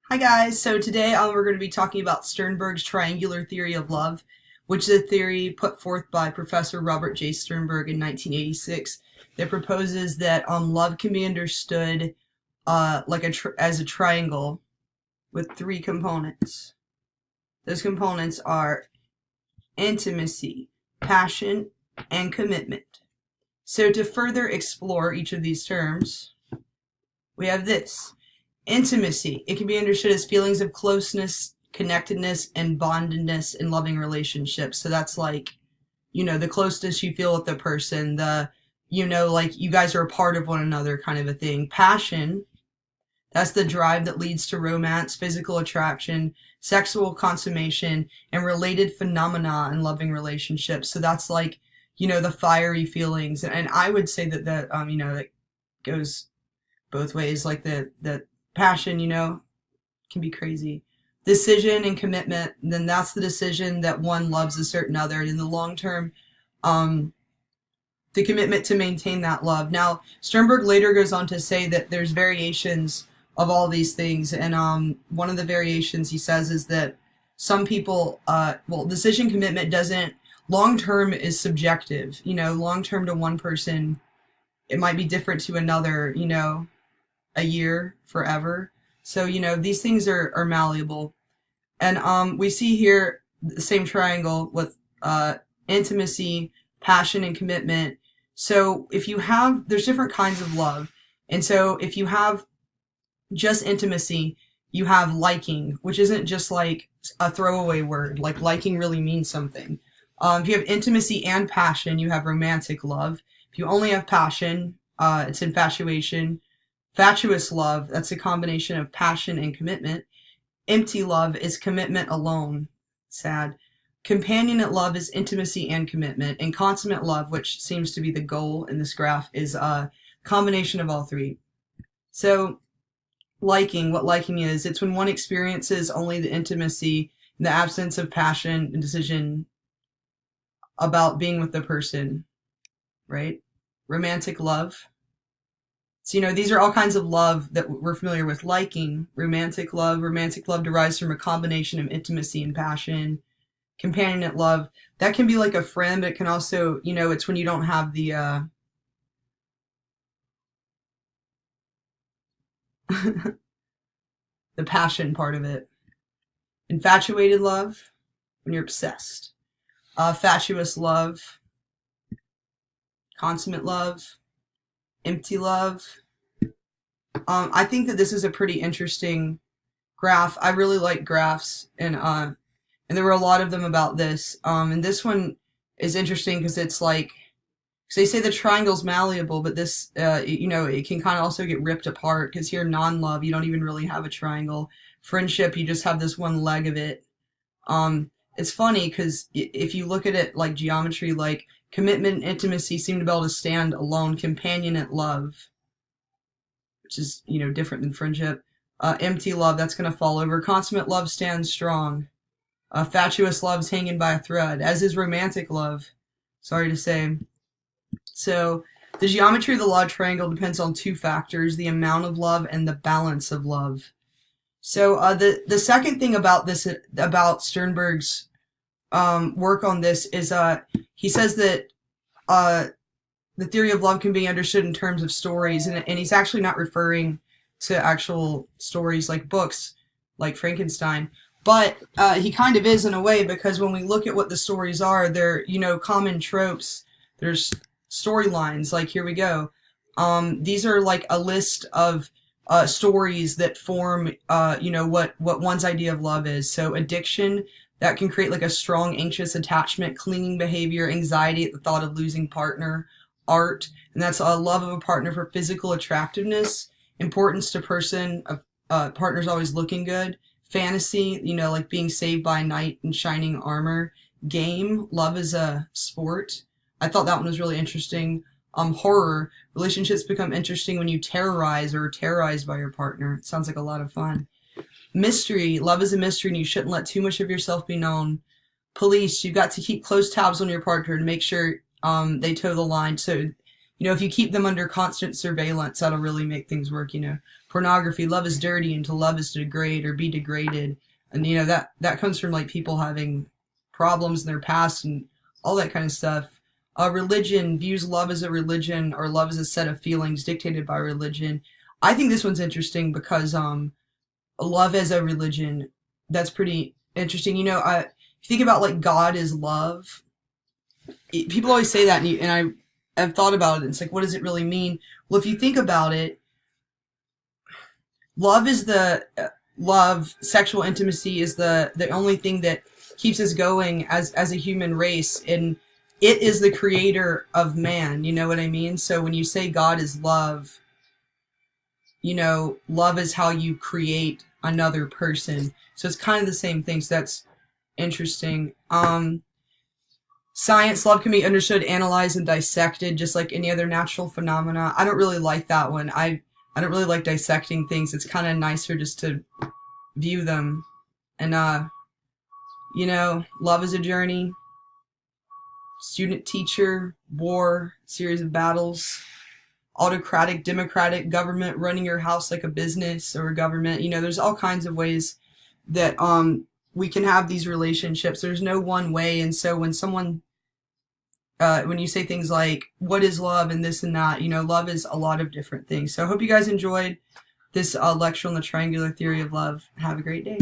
Hi guys, so today we're going to be talking about Sternberg's triangular theory of love, which is a theory put forth by Professor Robert J. Sternberg in 1986 that proposes that love can be understood as a triangle with three components. Those components are intimacy, passion, and commitment. So to further explore each of these terms, we have this. Intimacy. It can be understood as feelings of closeness, connectedness, and bondedness in loving relationships. So that's like, the closeness you feel with the person, like you guys are a part of one another kind of a thing. Passion. That's the drive that leads to romance, physical attraction, sexual consummation, and related phenomena in loving relationships. So that's like, the fiery feelings. And I would say that goes both ways. Like the passion, can be crazy. Decision and commitment, then that's the decision that one loves a certain other. And in the long term, the commitment to maintain that love. Now, Sternberg later goes on to say that there's variations of all these things. And one of the variations he says is that some people, decision commitment long term is subjective. Long term to one person, it might be different to another, a year, forever. So, these things are malleable. And we see here the same triangle with intimacy, passion, and commitment. So there's different kinds of love. And so if you have just intimacy, you have liking, which isn't just like a throwaway word. Like liking really means something. If you have intimacy and passion, you have romantic love. If you only have passion, it's infatuation. Fatuous love, that's a combination of passion and commitment. Empty love is commitment alone. Sad. Companionate love is intimacy and commitment. And consummate love, which seems to be the goal in this graph, is a combination of all three. So, what liking is, it's when one experiences only the intimacy, the absence of passion and decision about being with the person, right? Romantic love. So, these are all kinds of love that we're familiar with. Liking, romantic love. Romantic love derives from a combination of intimacy and passion. Companionate love, that can be like a friend, but it can also, it's when you don't have the the passion part of it. Infatuated love, when you're obsessed. Fatuous love. Consummate love. Empty love. I think that this is a pretty interesting graph. I really like graphs, and there were a lot of them about this. And this one is interesting because it's like, so they say the triangle's malleable, but this, it can kind of also get ripped apart because here non-love, you don't even really have a triangle. Friendship, you just have this one leg of it. It's funny because if you look at it like geometry, like commitment and intimacy seem to be able to stand alone. Companionate love, which is, different than friendship. Empty love, that's going to fall over. Consummate love stands strong. Fatuous love's hanging by a thread, as is romantic love. Sorry to say. So, the geometry of the law triangle depends on two factors, the amount of love and the balance of love. So, the second thing about this, about Sternberg's work on this is he says that the theory of love can be understood in terms of stories, and he's actually not referring to actual stories like books, like Frankenstein, but he kind of is in a way, because when we look at what the stories are, they're, common tropes. There's storylines, like here we go. These are like a list of stories that form, what one's idea of love is. So addiction, that can create like a strong anxious attachment, clinging behavior, anxiety at the thought of losing partner. Art, and that's a love of a partner for physical attractiveness, importance to person, partner's always looking good. Fantasy, like being saved by a knight in shining armor. Game, love is a sport. I thought that one was really interesting. Horror, relationships become interesting when you terrorize or are terrorized by your partner. It sounds like a lot of fun. Mystery, love is a mystery and you shouldn't let too much of yourself be known. Police, you've got to keep close tabs on your partner to make sure they toe the line. So You know, if you keep them under constant surveillance, that'll really make things work, you know. Pornography, love is dirty, and to love is to degrade or be degraded. And, you know, that comes from, like, people having problems in their past and all that kind of stuff. Religion views love as a religion, or love as a set of feelings dictated by religion. I think this one's interesting because love as a religion, that's pretty interesting. You know, if you think about, like, God is love, people always say that, and I've thought about it. It's like, what does it really mean? Well, if you think about it, love is sexual intimacy is the only thing that keeps us going as a human race, and it is the creator of man, you know what I mean? So when you say God is love, you know, love is how you create another person. So it's kind of the same thing. So that's interesting. Science, love can be understood, analyzed, and dissected just like any other natural phenomena. I don't really like that one. I don't really like dissecting things. It's kind of nicer just to view them. And, you know, love is a journey. Student, teacher, war, series of battles, autocratic, democratic, government, running your house like a business or a government. You know, there's all kinds of ways that we can have these relationships. There's no one way. And so when someone, when you say things like, what is love and this and that, you know, love is a lot of different things. So I hope you guys enjoyed this lecture on the triangular theory of love. Have a great day.